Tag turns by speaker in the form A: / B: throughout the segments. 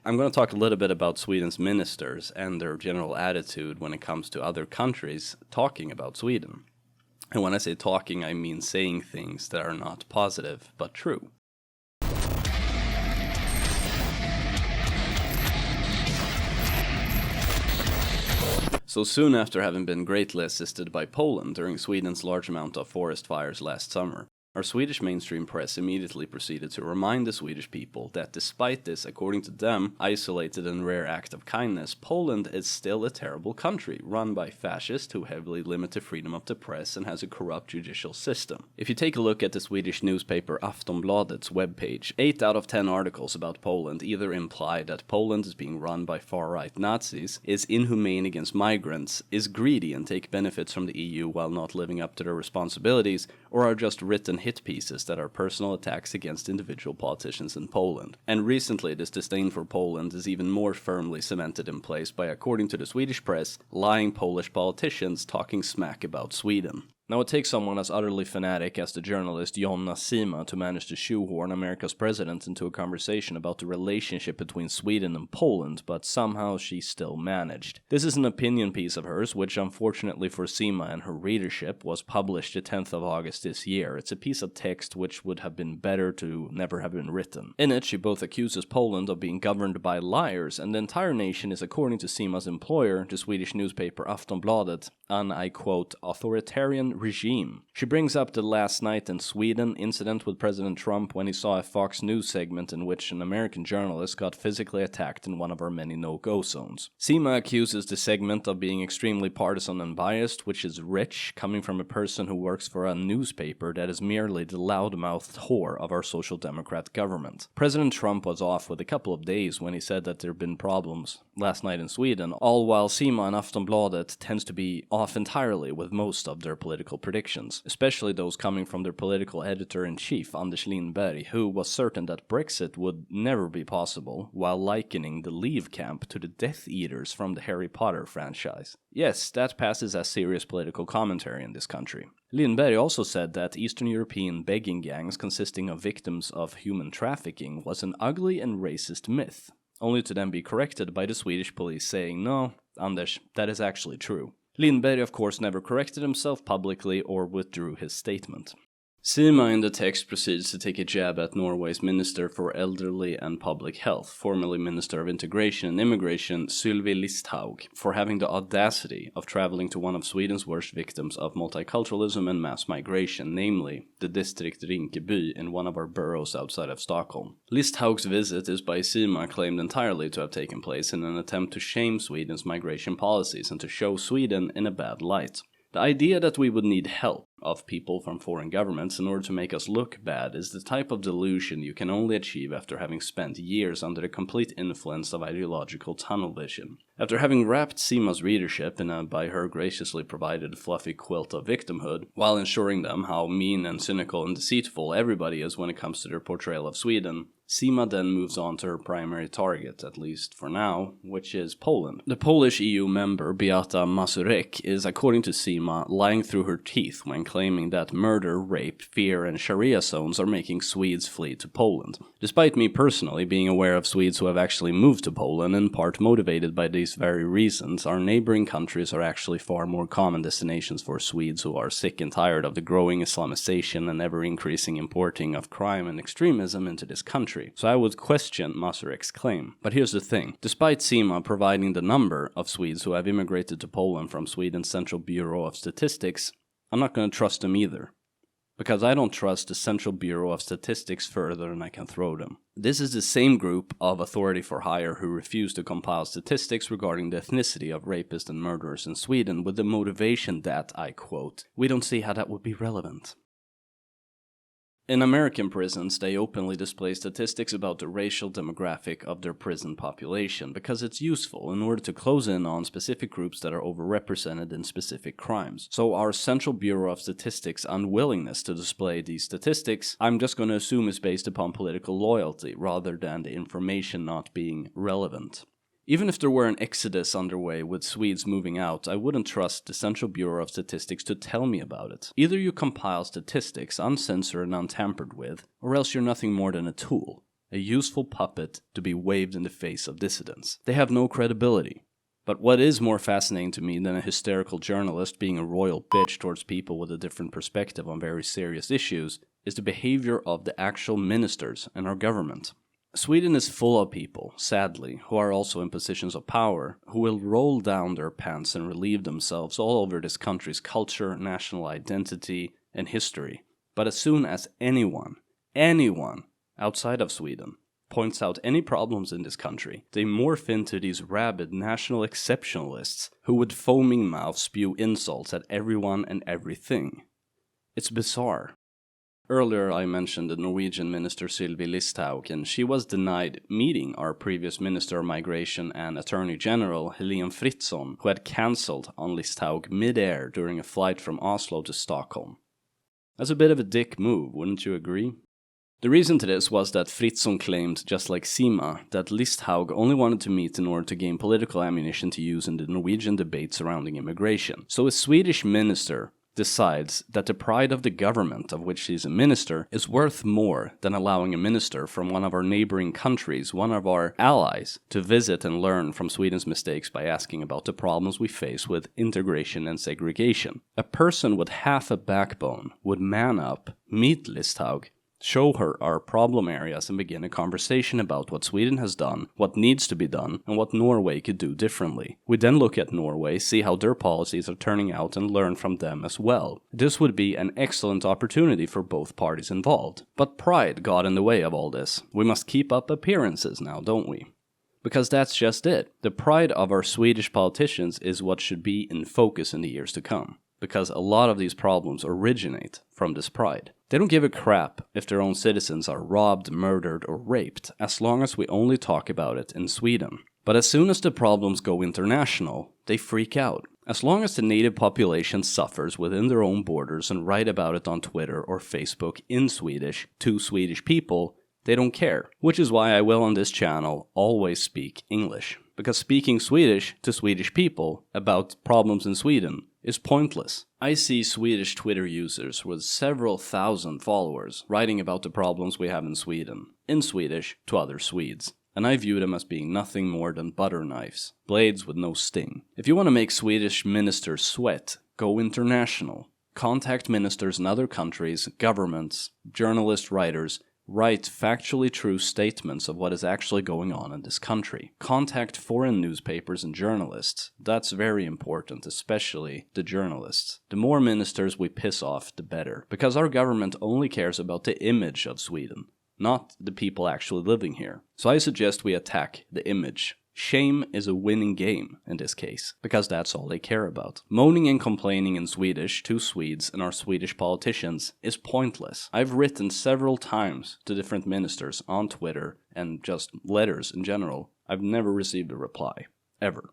A: I'm going to talk a little bit about Sweden's ministers and their general attitude when it comes to other countries talking about Sweden. And when I say talking, I mean saying things that are not positive, but true. So soon after having been greatly assisted by Poland during Sweden's large amount of forest fires last summer, our Swedish mainstream press immediately proceeded to remind the Swedish people that despite this, according to them, isolated and rare act of kindness, Poland is still a terrible country, run by fascists who heavily limit the freedom of the press and has a corrupt judicial system. If you take a look at the Swedish newspaper Aftonbladet's webpage, 8 out of 10 articles about Poland either imply that Poland is being run by far-right Nazis, is inhumane against migrants, is greedy and take benefits from the EU while not living up to their responsibilities, or are just written hit pieces that are personal attacks against individual politicians in Poland. And recently, this disdain for Poland is even more firmly cemented in place by, according to the Swedish press, lying Polish politicians talking smack about Sweden. Now, it takes someone as utterly fanatic as the journalist Jonna Sima to manage to shoehorn America's president into a conversation about the relationship between Sweden and Poland, but somehow she still managed. This is an opinion piece of hers, which unfortunately for Sima and her readership was published the 10th of August this year. It's a piece of text which would have been better to never have been written. In it, she both accuses Poland of being governed by liars, and the entire nation is, according to Sima's employer, the Swedish newspaper Aftonbladet, an, I quote, authoritarian regime. She brings up the last night in Sweden incident with President Trump when he saw a Fox News segment in which an American journalist got physically attacked in one of our many no-go zones. Sima accuses the segment of being extremely partisan and biased, which is rich, coming from a person who works for a newspaper that is merely the loud-mouthed whore of our social democrat government. President Trump was off with a couple of days when he said that there have been problems last night in Sweden, all while Sima and Aftonbladet tends to be off entirely with most of their political predictions, especially those coming from their political editor-in-chief, Anders Lindberg, who was certain that Brexit would never be possible, while likening the Leave camp to the Death Eaters from the Harry Potter franchise. Yes, that passes as serious political commentary in this country. Lindberg also said that Eastern European begging gangs consisting of victims of human trafficking was an ugly and racist myth, only to then be corrected by the Swedish police saying, "No, Anders, that is actually true." Lindberg, of course, never corrected himself publicly or withdrew his statement. Sima in the text proceeds to take a jab at Norway's Minister for Elderly and Public Health, formerly Minister of Integration and Immigration, Sylvi Listhaug, for having the audacity of traveling to one of Sweden's worst victims of multiculturalism and mass migration, namely the district Rinkeby in one of our boroughs outside of Stockholm. Listhaug's visit is by Sima claimed entirely to have taken place in an attempt to shame Sweden's migration policies and to show Sweden in a bad light. The idea that we would need help of people from foreign governments in order to make us look bad is the type of delusion you can only achieve after having spent years under the complete influence of ideological tunnel vision. After having wrapped Sima's readership in a by her graciously provided fluffy quilt of victimhood, while ensuring them how mean and cynical and deceitful everybody is when it comes to their portrayal of Sweden, Sima then moves on to her primary target, at least for now, which is Poland. The Polish EU member Beata Mazurek is, according to Sima, lying through her teeth when claiming that murder, rape, fear, and Sharia zones are making Swedes flee to Poland. Despite me personally being aware of Swedes who have actually moved to Poland, in part motivated by these very reasons, our neighboring countries are actually far more common destinations for Swedes who are sick and tired of the growing Islamization and ever-increasing importing of crime and extremism into this country. So I would question Mazurek's claim. But here's the thing. Despite Sima providing the number of Swedes who have immigrated to Poland from Sweden's Central Bureau of Statistics, I'm not going to trust them either. Because I don't trust the Central Bureau of Statistics further than I can throw them. This is the same group of authority for hire who refuse to compile statistics regarding the ethnicity of rapists and murderers in Sweden with the motivation that, I quote, "We don't see how that would be relevant." In American prisons, they openly display statistics about the racial demographic of their prison population because it's useful in order to close in on specific groups that are overrepresented in specific crimes. So our Central Bureau of Statistics' unwillingness to display these statistics, I'm just going to assume is based upon political loyalty rather than the information not being relevant. Even if there were an exodus underway with Swedes moving out, I wouldn't trust the Central Bureau of Statistics to tell me about it. Either you compile statistics uncensored and untampered with, or else you're nothing more than a tool. a useful puppet to be waved in the face of dissidents. They have no credibility. But what is more fascinating to me than a hysterical journalist being a royal bitch towards people with a different perspective on very serious issues is the behavior of the actual ministers and our government. Sweden is full of people, sadly, who are also in positions of power, who will roll down their pants and relieve themselves all over this country's culture, national identity, and history. But as soon as anyone outside of Sweden points out any problems in this country, they morph into these rabid national exceptionalists who with foaming mouths spew insults at everyone and everything. It's bizarre. Earlier I mentioned the Norwegian minister Sylvi Listhaug, and she was denied meeting our previous Minister of Migration and Attorney General Helene Fritzon, who had cancelled on Listhaug mid-air during a flight from Oslo to Stockholm. That's a bit of a dick move, wouldn't you agree? The reason to this was that Fritzon claimed, just like Sima, that Listhaug only wanted to meet in order to gain political ammunition to use in the Norwegian debate surrounding immigration. So a Swedish minister decides that the pride of the government of which he is a minister is worth more than allowing a minister from one of our neighboring countries, one of our allies, to visit and learn from Sweden's mistakes by asking about the problems we face with integration and segregation. A person with half a backbone would man up, meet Listhaug, show her our problem areas and begin a conversation about what Sweden has done, what needs to be done, and what Norway could do differently. We then look at Norway, see how their policies are turning out, and learn from them as well. This would be an excellent opportunity for both parties involved. But pride got in the way of all this. We must keep up appearances now, don't we? Because that's just it. The pride of our Swedish politicians is what should be in focus in the years to come. Because a lot of these problems originate from this pride. They don't give a crap if their own citizens are robbed, murdered, or raped, as long as we only talk about it in Sweden. But as soon as the problems go international, they freak out. As long as the native population suffers within their own borders and write about it on Twitter or Facebook in Swedish to Swedish people, they don't care. Which is why I will on this channel always speak English. Because speaking Swedish to Swedish people about problems in Sweden is pointless. I see Swedish Twitter users with several thousand followers writing about the problems we have in Sweden, in Swedish to other Swedes. And I view them as being nothing more than butter knives, blades with no sting. If you want to make Swedish ministers sweat, go international. Contact ministers in other countries, governments, journalists, writers. Write factually true statements of what is actually going on in this country. Contact foreign newspapers and journalists. That's very important, especially the journalists. The more ministers we piss off, the better. Because our government only cares about the image of Sweden, not the people actually living here. So I suggest we attack the image. Shame is a winning game in this case, because that's all they care about. Moaning and complaining in Swedish to Swedes and our Swedish politicians is pointless. I've written several times to different ministers on Twitter and just letters in general. I've never received a reply. Ever.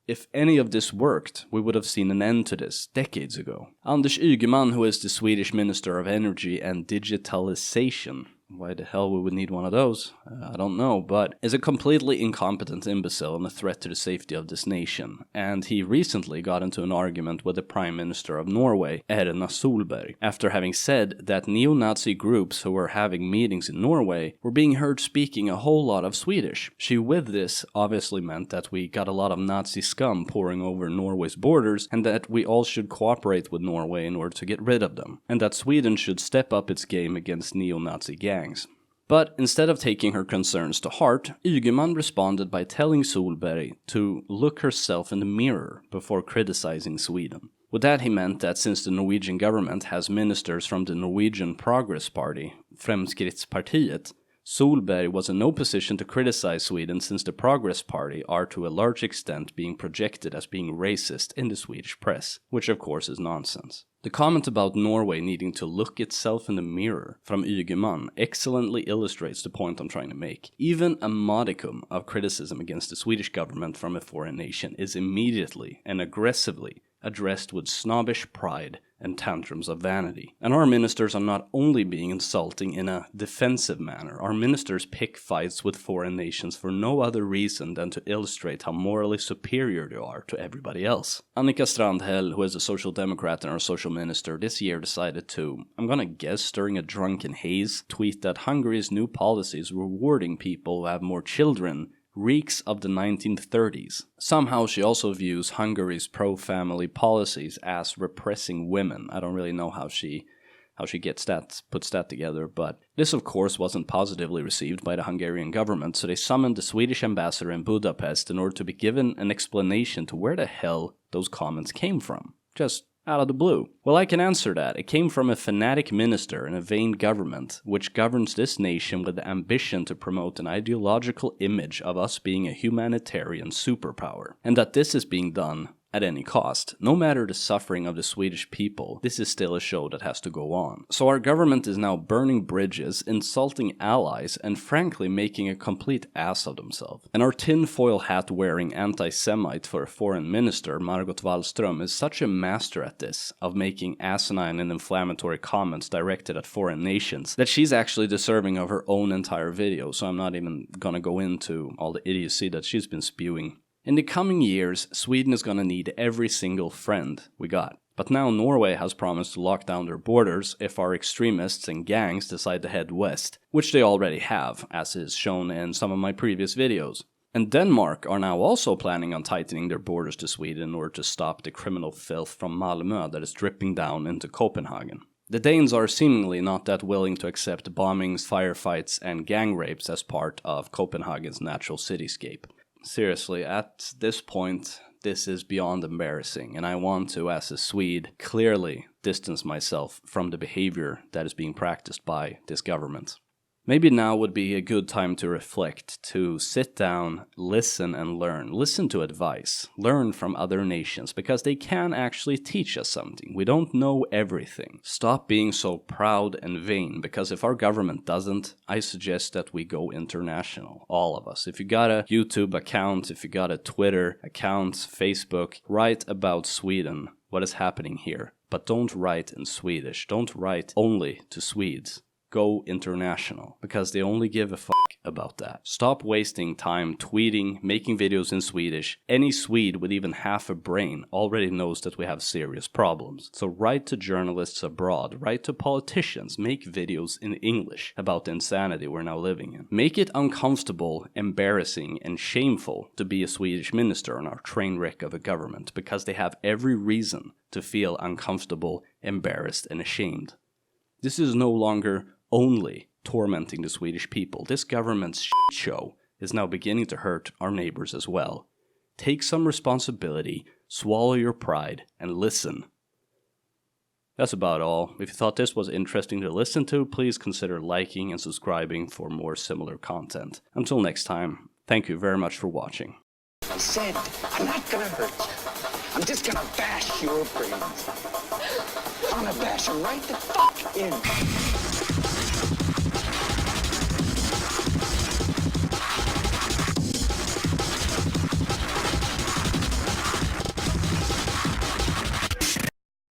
A: If any of this worked, we would have seen an end to this decades ago. Anders Ygeman, who is the Swedish Minister of Energy and Digitalization, why the hell we would need one of those, I don't know, but is a completely incompetent imbecile and a threat to the safety of this nation. And he recently got into an argument with the Prime Minister of Norway, Erna Solberg, after having said that neo-Nazi groups who were having meetings in Norway were being heard speaking a whole lot of Swedish. She with this obviously meant that we got a lot of Nazi scum pouring over Norway's borders, and that we all should cooperate with Norway in order to get rid of them, and that Sweden should step up its game against neo-Nazi gangs. But instead of taking her concerns to heart, Ygeman responded by telling Solberg to look herself in the mirror before criticizing Sweden. With that he meant that since the Norwegian government has ministers from the Norwegian Progress Party, Fremskrittspartiet, Solberg was in no position to criticize Sweden since the Progress Party are to a large extent being projected as being racist in the Swedish press, which of course is nonsense. The comment about Norway needing to look itself in the mirror from Ygeman excellently illustrates the point I'm trying to make. Even a modicum of criticism against the Swedish government from a foreign nation is immediately and aggressively addressed with snobbish pride and tantrums of vanity. And our ministers are not only being insulting in a defensive manner, our ministers pick fights with foreign nations for no other reason than to illustrate how morally superior they are to everybody else. Annika Strandhäll, who is a social democrat and our social minister, this year decided to, I'm gonna guess during a drunken haze, tweet that Hungary's new policies rewarding people who have more children reeks of the 1930s. Somehow she also views Hungary's pro-family policies as repressing women. I don't really know how she puts that together, but this of course wasn't positively received by the Hungarian government, so they summoned the Swedish ambassador in Budapest in order to be given an explanation to where the hell those comments came from. Just out of the blue. Well, I can answer that. It came from a fanatic minister in a vain government, which governs this nation with the ambition to promote an ideological image of us being a humanitarian superpower. And that this is being done at any cost. No matter the suffering of the Swedish people, this is still a show that has to go on. So our government is now burning bridges, insulting allies, and frankly making a complete ass of themselves. And our tinfoil hat wearing anti-Semite for a foreign minister, Margot Wallström, is such a master at this, of making asinine and inflammatory comments directed at foreign nations, that she's actually deserving of her own entire video, so I'm not even gonna go into all the idiocy that she's been spewing. In the coming years, Sweden is gonna need every single friend we got. But now Norway has promised to lock down their borders if our extremists and gangs decide to head west, which they already have, as is shown in some of my previous videos. And Denmark are now also planning on tightening their borders to Sweden in order to stop the criminal filth from Malmö that is dripping down into Copenhagen. The Danes are seemingly not that willing to accept bombings, firefights, and gang rapes as part of Copenhagen's natural cityscape. Seriously, at this point, this is beyond embarrassing, and I want to, as a Swede, clearly distance myself from the behavior that is being practiced by this government. Maybe now would be a good time to reflect, to sit down, listen and learn. Listen to advice. Learn from other nations, because they can actually teach us something. We don't know everything. Stop being so proud and vain, because if our government doesn't, I suggest that we go international. All of us. If you got a YouTube account, if you got a Twitter account, Facebook, write about Sweden, what is happening here. But don't write in Swedish. Don't write only to Swedes. Go international, because they only give a fuck about that. Stop wasting time tweeting, making videos in Swedish. Any Swede with even half a brain already knows that we have serious problems. So write to journalists abroad, write to politicians, make videos in English about the insanity we're now living in. Make it uncomfortable, embarrassing, and shameful to be a Swedish minister on our train wreck of a government, because they have every reason to feel uncomfortable, embarrassed, and ashamed. This is no longer only tormenting the Swedish people. This government's shit show is now beginning to hurt our neighbors as well. Take some responsibility, swallow your pride, and listen. That's about all. If you thought this was interesting to listen to, please consider liking and subscribing for more similar content. Until next time, thank you very much for watching.
B: I said, I'm not gonna hurt you. I'm just gonna bash your brains. I'm gonna bash them right the fuck in.